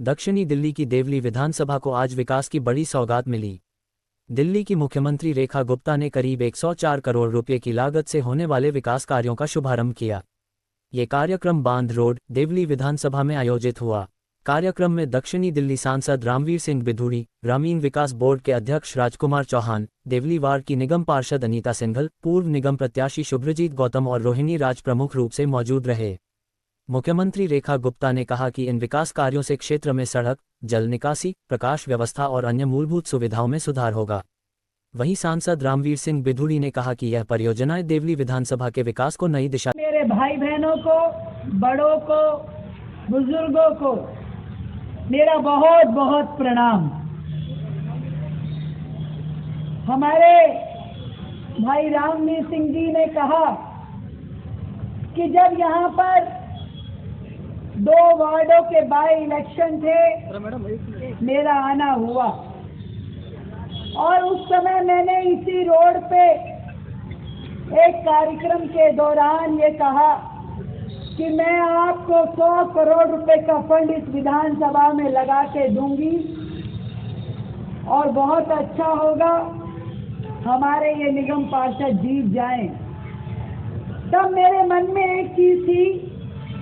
दक्षिणी दिल्ली की देवली विधानसभा को आज विकास की बड़ी सौगात मिली। दिल्ली की मुख्यमंत्री रेखा गुप्ता ने करीब 104 करोड़ रुपए की लागत से होने वाले विकास कार्यों का शुभारंभ किया। ये कार्यक्रम बांध रोड, देवली विधानसभा में आयोजित हुआ। कार्यक्रम में दक्षिणी दिल्ली सांसद रामवीर सिंह बिधूड़ी, ग्रामीण विकास बोर्ड के अध्यक्ष राजकुमार चौहान, देवली वार्ड की निगम पार्षद अनीता सिंघल, पूर्व निगम प्रत्याशी शुभ्रजीत गौतम और रोहिणी राज प्रमुख रूप से मौजूद रहे। मुख्यमंत्री रेखा गुप्ता ने कहा कि इन विकास कार्यों से क्षेत्र में सड़क, जल निकासी, प्रकाश व्यवस्था और अन्य मूलभूत सुविधाओं में सुधार होगा। वहीं सांसद रामवीर सिंह बिधूड़ी ने कहा कि यह परियोजनाएं देवली विधानसभा के विकास को नई दिशा। मेरे भाई बहनों को, बड़ों को, बुजुर्गों को मेरा बहुत बहुत प्रणाम। हमारे भाई रामवीर सिंह जी ने कहा कि जब यहाँ पर 2 वार्डों के बाय इलेक्शन थे, मेरा आना हुआ और उस समय मैंने इसी रोड पे एक कार्यक्रम के दौरान ये कहा कि मैं आपको 100 करोड़ रुपए का फंड इस विधानसभा में लगा के दूंगी और बहुत अच्छा होगा हमारे ये निगम पार्षद जीत जाएं। तब मेरे मन में एक चीज थी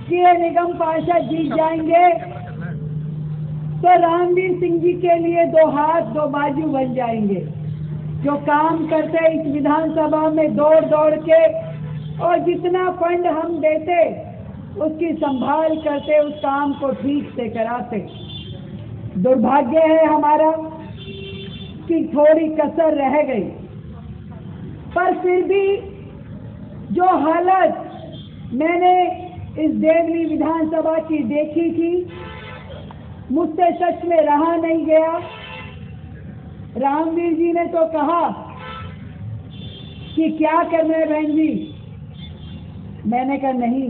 कि ये निगम पार्षद जीत जाएंगे तो रामवीर सिंह जी के लिए 2 हाथ 2 बाजू बन जाएंगे, जो काम करते इस विधानसभा में दौड़ दौड़ के और जितना फंड हम देते उसकी संभाल करते, उस काम को ठीक से कराते। दुर्भाग्य है हमारा कि थोड़ी कसर रह गई, पर फिर भी जो हालत मैंने इस देवली विधानसभा की देखी थी, मुझसे सच में रहा नहीं गया। रामवीर जी ने तो कहा कि क्या करना है बहन जी, मैंने कहा नहीं,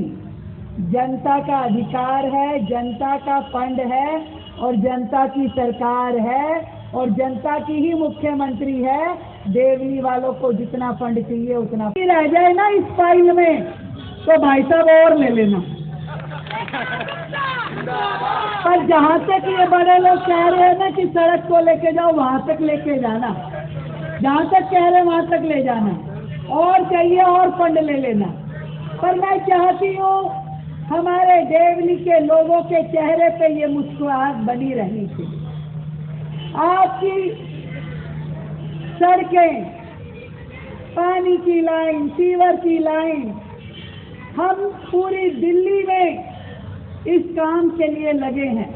जनता का अधिकार है, जनता का फंड है और जनता की सरकार है और जनता की ही मुख्यमंत्री है। देवली वालों को जितना फंड चाहिए उतना रह जाए ना इस फाइल में तो भाई साहब और ले लेना। पर जहां तक ये बड़े लोग कह रहे हैं ना कि सड़क को लेके जाओ, वहां तक लेके जाना, जहां तक कह रहे हैं वहां तक ले जाना, और चाहिए और फंड ले लेना। पर मैं चाहती हूँ हमारे देवली के लोगों के चेहरे पे ये मुस्कुराहट बनी रहनी चाहिए। आपकी सड़कें, पानी की लाइन, सीवर की लाइन, हम पूरी दिल्ली में इस काम के लिए लगे हैं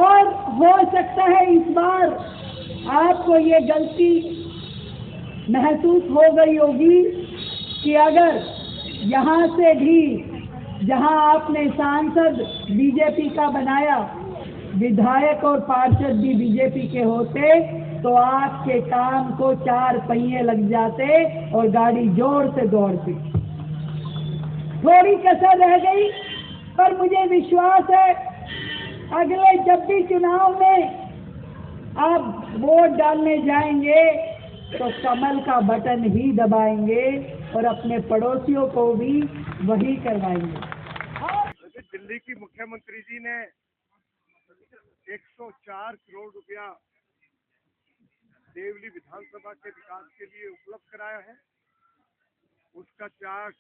और हो सकता है इस बार आपको ये गलती महसूस हो गई होगी कि अगर यहाँ से भी, जहाँ आपने सांसद बीजेपी का बनाया, विधायक और पार्षद भी बीजेपी के होते तो आपके काम को 4 पहिए लग जाते और गाड़ी जोर से दौड़ती। थोड़ी कसर रह गई, पर मुझे विश्वास है अगले जब भी चुनाव में आप वोट डालने जाएंगे तो कमल का बटन ही दबाएंगे और अपने पड़ोसियों को भी वही करवाएंगे। दिल्ली की मुख्यमंत्री जी ने 104 करोड़ रुपया देवली विधानसभा के विकास के लिए उपलब्ध कराया है। उसका चार्ट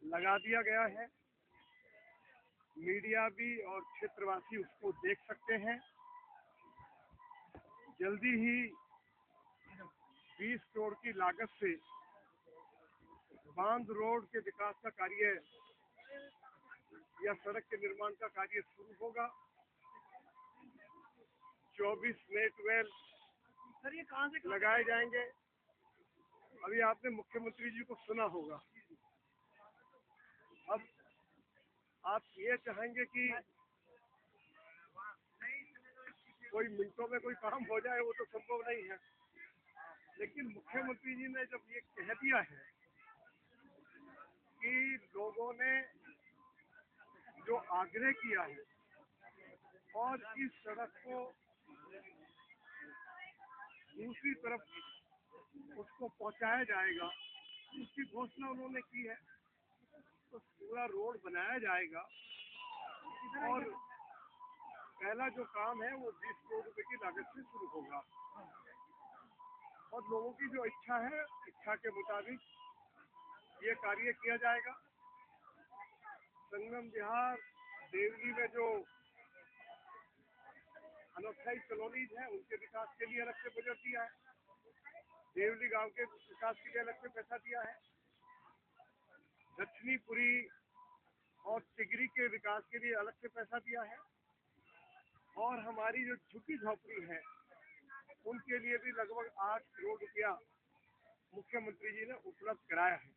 लगा दिया गया है, मीडिया भी और क्षेत्रवासी उसको देख सकते हैं। जल्दी ही 20 करोड़ की लागत से बांध रोड के विकास का कार्य या सड़क के निर्माण का कार्य शुरू होगा। 24 नए ट्यूबवेल लगाए जाएंगे। अभी आपने मुख्यमंत्री जी को सुना होगा। अब आप ये चाहेंगे कि कोई मिनटों में कोई काम हो जाए, वो तो संभव नहीं है, लेकिन मुख्यमंत्री जी ने जब ये कह दिया है कि लोगों ने जो आग्रह किया है और इस सड़क को दूसरी तरफ उसको पहुंचाया जाएगा, उसकी घोषणा उन्होंने की है, तो पूरा रोड बनाया जाएगा। पहला जो काम है वो 20 करोड़ रुपए की लागत से शुरू होगा और लोगों की जो इच्छा है, इच्छा के मुताबिक ये कार्य किया जाएगा। संगम विहार देवली में जो अनस्थायी कॉलोनीज हैं उनके विकास के लिए अलग से बजट दिया है। देवली गांव के विकास के लिए अलग से पैसा दिया है। दक्षिणीपुरी और तिगरी के विकास के लिए अलग से पैसा दिया है और हमारी जो झुग्गी झोपड़ी है उनके लिए भी लगभग 8 करोड़ रुपया मुख्यमंत्री जी ने उपलब्ध कराया है।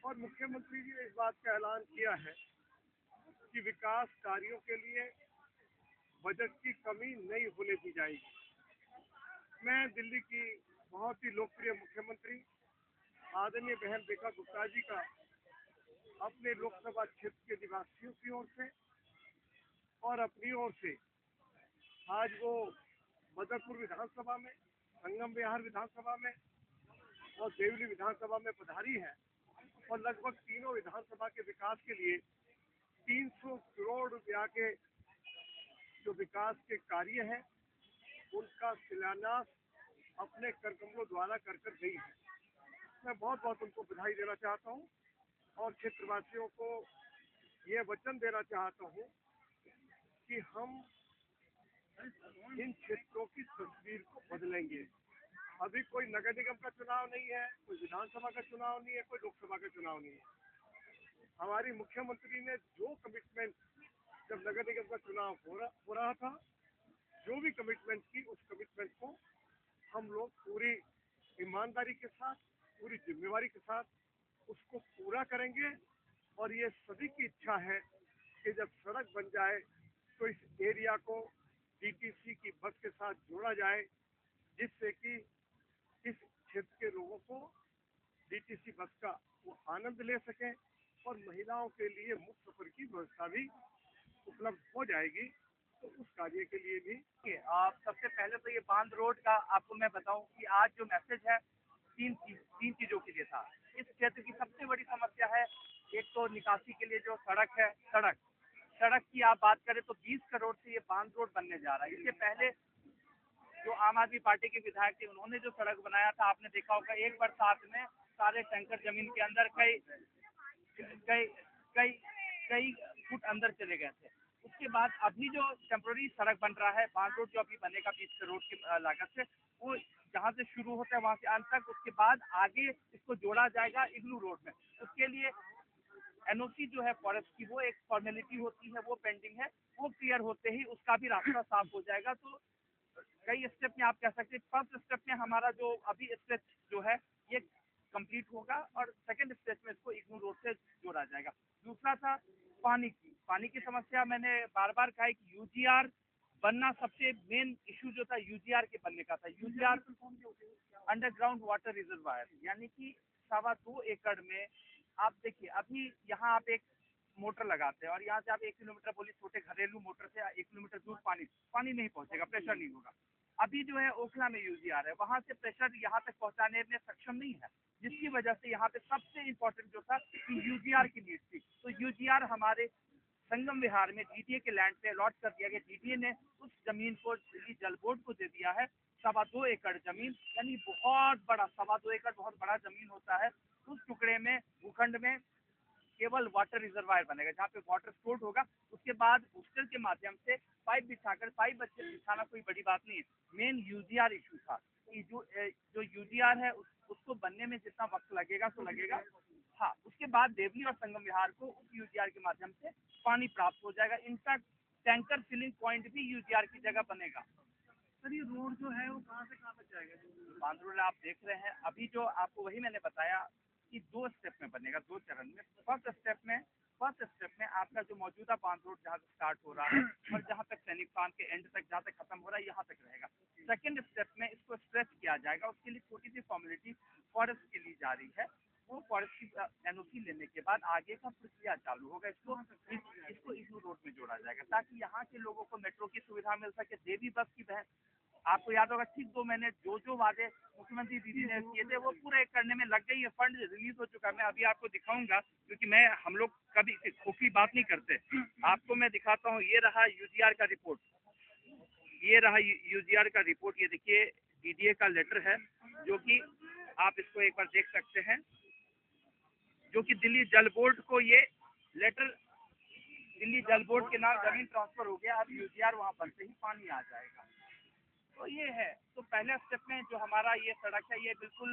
और मुख्यमंत्री जी ने इस बात का ऐलान किया है कि विकास कार्यों के लिए बजट की कमी नहीं होने दी जाएगी। मैं दिल्ली की बहुत ही लोकप्रिय मुख्यमंत्री आदरणीय बहन रेखा गुप्ता जी का अपने लोकसभा क्षेत्र के निवासियों की ओर से और अपनी ओर से आज वो मदरपुर विधानसभा में, संगम विहार विधानसभा में और देवली विधानसभा में पधारी है और लगभग तीनों विधानसभा के विकास के लिए 300 करोड़ रुपया के जो विकास के कार्य हैं उनका शिलान्यास अपने करकमलों द्वारा कर गई है। मैं बहुत बहुत उनको बधाई देना चाहता हूँ और क्षेत्रवासियों को ये वचन देना चाहता हूँ कि हम इन क्षेत्रों की तस्वीर को बदलेंगे। अभी कोई नगर निगम का चुनाव नहीं है, कोई विधानसभा का चुनाव नहीं है, कोई लोकसभा का चुनाव नहीं है। हमारी मुख्यमंत्री ने जो कमिटमेंट जब नगर निगम का चुनाव हो रहा था, जो भी कमिटमेंट की उस कमिटमेंट को हम लोग पूरी ईमानदारी के साथ, पूरी जिम्मेवारी के साथ उसको पूरा करेंगे। और ये सभी की इच्छा है कि जब सड़क बन जाए तो इस एरिया को डीटीसी की बस के साथ जोड़ा जाए, जिससे कि इस क्षेत्र के लोगों को डीटीसी बस का वो आनंद ले सकें और महिलाओं के लिए मुफ्त सफर की व्यवस्था भी उपलब्ध हो जाएगी। तो उस कार्य के लिए भी सबसे पहले तो ये बांध रोड का आपको मैं बताऊं कि आज जो मैसेज है तीन चीजों के लिए था। इस क्षेत्र की सबसे बड़ी समस्या है, एक तो निकासी के लिए जो सड़क है, सड़क की आप बात करें तो 20 करोड़ से ये बांध रोड बनने जा रहा है। इससे पहले जो आम आदमी पार्टी के विधायक थे उन्होंने जो सड़क बनाया था, आपने देखा होगा एक बरसात में सारे टैंकर जमीन के अंदर कई फुट अंदर चले गए थे। उसके बाद अभी जो टेम्पोररी सड़क बन रहा है, बांध रोड जो अभी बनेगा 20 करोड़ की लागत से, वो जहाँ से शुरू होता है वहाँ से अंत तक, उसके बाद आगे इसको जोड़ा जाएगा इग्लू रोड में। उसके लिए एनओसी जो है फॉरेस्ट की, वो एक फॉर्मेलिटी होती है, वो पेंडिंग है, वो क्लियर होते ही उसका भी रास्ता साफ हो जाएगा। तो कई स्टेप में आप कह सकते हैं, फर्स्ट स्टेप में हमारा जो अभी स्टेप जो है ये कंप्लीट होगा और सेकंड स्टेप में इसको इग्नू रोड से जोड़ा जाएगा। दूसरा था पानी की समस्या। मैंने बार बार कहा कि यूजीआर बनना सबसे मेन इशू जो था यूजीआर के बनने का था। यूजीआर अंडरग्राउंड वाटर रिजर्वायर, यानी कि 2.25 एकड़ में आप देखिए, अभी यहाँ आप एक मोटर लगाते हैं और यहाँ से आप 1 किलोमीटर बोली छोटे घरेलू मोटर से 1 किलोमीटर दूर पानी नहीं पहुंचेगा, प्रेशर नहीं होगा। अभी जो है ओखला में यूजीआर है, वहां से प्रेशर यहाँ तक पहुंचाने में सक्षम नहीं है, जिसकी वजह से यहाँ पे सबसे इम्पोर्टेंट जो था कि यूजीआर की नीड थी। तो यूजीआर हमारे संगम विहार में डीटीए के लैंड पे अलॉट कर दिया गया। डीटीए ने उस जमीन को दिल्ली जल बोर्ड को दे दिया है, 2.25 एकड़ जमीन, यानी बहुत बड़ा 2.25 एकड़ बहुत बड़ा जमीन होता है। उस टुकड़े में भूखंड में केवल वाटर रिजर्वायर बनेगा, जहाँ पे वाटर स्टोर्ड होगा। उसके बाद बूस्टर के माध्यम से पाइप बिछाना कोई बड़ी बात नहीं है। मेन यूजीआर इशू था कि जो यूजीआर है उसको बनने में जितना वक्त लगेगा तो लगेगा। हाँ, उसके बाद देवली और संगम विहार को उस यूजीआर के माध्यम से पानी प्राप्त हो जाएगा। इनफैक्ट टैंकर फिलिंग पॉइंट भी यूजीआर की जगह बनेगा। सर, ये रोड जो है वो कहाँ से कहाँ तक जाएगा? बांध रोड आप देख रहे हैं, अभी जो आपको वही मैंने बताया कि 2 स्टेप में बनेगा, 2 चरण में। फर्स्ट स्टेप में आपका जो मौजूदा बांध रोड जहाँ से स्टार्ट हो रहा है और जहाँ तक सैनिक फार्म के एंड तक जहाँ तक खत्म हो रहा है, यहाँ तक रहेगा। सेकंड स्टेप में इसको स्ट्रेच किया जाएगा। उसके लिए छोटी सी फॉर्मेलिटी फॉरेस्ट के लिए जा रही है। वो फॉरेस्ट की एनओसी लेने के बाद आगे का प्रक्रिया चालू होगा। इसको इग्नू रोड में जोड़ा जाएगा ताकि यहाँ के लोगों को मेट्रो की सुविधा मिल सके। देवी बस की बहन, आपको याद होगा, ठीक 2 महीने जो वादे मुख्यमंत्री दीदी ने किए थे वो पूरे करने में लग गई है। फंड रिलीज हो चुका है। मैं अभी आपको दिखाऊंगा, क्योंकि हम लोग कभी खोखली बात नहीं करते। आपको मैं दिखाता हूँ, ये रहा यूजीआर का रिपोर्ट। ये रहा यूजीआर का रिपोर्ट। ये देखिए डीडीए का लेटर है, जो कि आप इसको एक बार देख सकते हैं, जो कि दिल्ली जल बोर्ड को ये लेटर, दिल्ली जल बोर्ड के नाम जमीन ट्रांसफर हो गया, अब यूजीआर वहां बनते ही पानी आ जाएगा। तो ये है, तो पहले स्टेप में जो हमारा ये सड़क है, ये बिल्कुल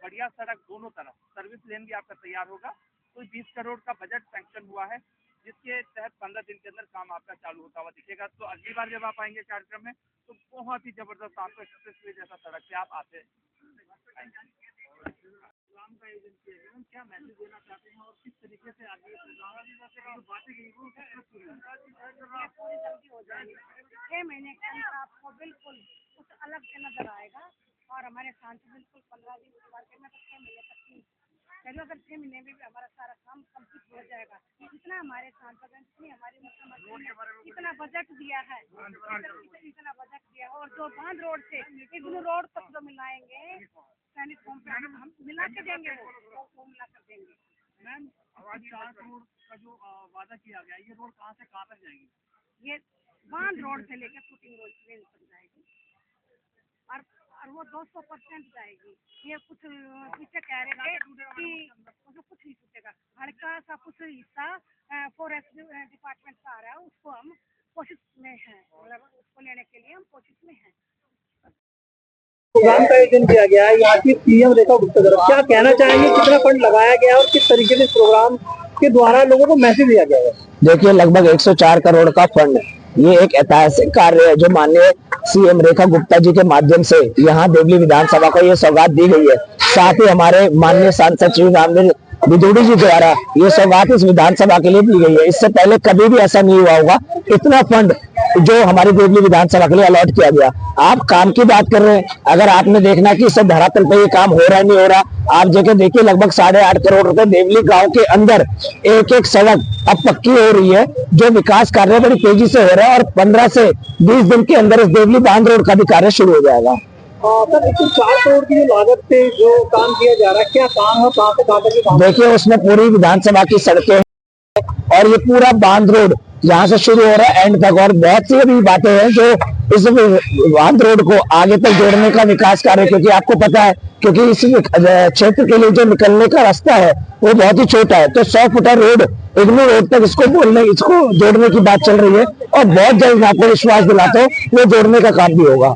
बढ़िया सड़क, दोनों तरफ सर्विस लेन भी आपका तैयार होगा। तो 20 करोड़ का बजट सैंक्शन हुआ है, जिसके तहत 15 दिन के अंदर काम आपका चालू होता हुआ दिखेगा। तो अगली बार जब आप आएंगे कार्यक्रम में, तो बहुत ही जबरदस्त आपको एक्सप्रेसवे जैसा सड़क से आप आते आएंगे। प्रोग्राम का आयोजन किया गया, क्या मैसेज देना चाहते हैं और किस तरीके से आगे बातें की वो पूरी जल्दी हो जाएगी। 6 महीने के अंदर आपको बिल्कुल कुछ अलग से नजर आएगा और हमारे सांसद बिल्कुल 15 दिन के बाद में 6 महीने तक की चलो, अगर 6 महीने में भी हमारा सारा काम कंप्लीट हो जाएगा। इतना हमारे सांसद हैं, इतनी हमारी मुख्यमंत्री इतना बजट दिया है, इतना बजट दिया, और जो बांध रोड से इग्नू रोड तक जो मिलाएंगे सैनिक होम पे हम मिला के देंगे, वो मिला कर देंगे। मैम, 4 करोड़ का जो वादा किया गया, ये रोड कहाँ से कहाँ तक जाएगी? ये बांध रोड से लेकर शूटिंग रोड ट्रेन तक जाएगी और वो 200% जाएगी। ये कुछ पीछे कह रहे थे कि उसको कुछ नहीं छूटेगा, हल्का सा कुछ हिस्सा फॉरेस्ट डिपार्टमेंट का आ रहा है, उसको हम कोशिश में हैं, मतलब उसको लेने के लिए हम कोशिश में हैं। प्रोग्राम का आयोजन किया गया है, यहाँ की सीएम रेखा गुप्ता, क्या कहना चाहेंगे, कितना फंड लगाया गया है और किस तरीके से इस प्रोग्राम के द्वारा लोगों को मैसेज दिया गया है? देखिए, लगभग 104 करोड़ का फंड, ये एक ऐतिहासिक कार्य है जो माननीय सीएम रेखा गुप्ता जी के माध्यम से यहाँ देवली विधानसभा को ये सौगात दी गई है। साथ ही हमारे माननीय सांसद श्री रामवीर बिदूड़ी जी द्वारा ये सौगात इस विधानसभा के लिए दी गई है। इससे पहले कभी भी ऐसा नहीं हुआ होगा, इतना फंड जो हमारी देवली विधानसभा के लिए अलॉट किया गया। आप काम की बात कर रहे हैं, अगर आपने देखना कि इससे धरातल पे ये काम हो रहा है नहीं हो रहा, आप जगह देखिए लगभग 8.5 करोड़ रुपए देवली गांव के अंदर एक एक सड़क अब पक्की हो रही है, जो विकास कार्य बड़ी तेजी से हो रहा है और 15 से 20 दिन के अंदर इस देवली बांध रोड का भी कार्य शुरू हो जाएगा। सर, 104 करोड़ की लागत से जो काम किया जा रहा है, क्या काम है, कहाँ से कहाँ तक काम? देखिए, उसमें पूरी विधानसभा की सड़कें और ये पूरा बांध रोड यहाँ से शुरू हो रहा है एंड तक, और बहुत सी अभी बातें हैं जो इस बांध रोड को आगे तक जोड़ने का विकास कार्य, क्योंकि आपको पता है, क्योंकि इस क्षेत्र के लिए जो निकलने का रास्ता है वो बहुत ही छोटा है, तो 100 फुटा रोड इग्नू रोड तक इसको जोड़ने की बात चल रही है और बहुत जल्द आपको विश्वास दिलाता हूँ वो जोड़ने का काम भी होगा।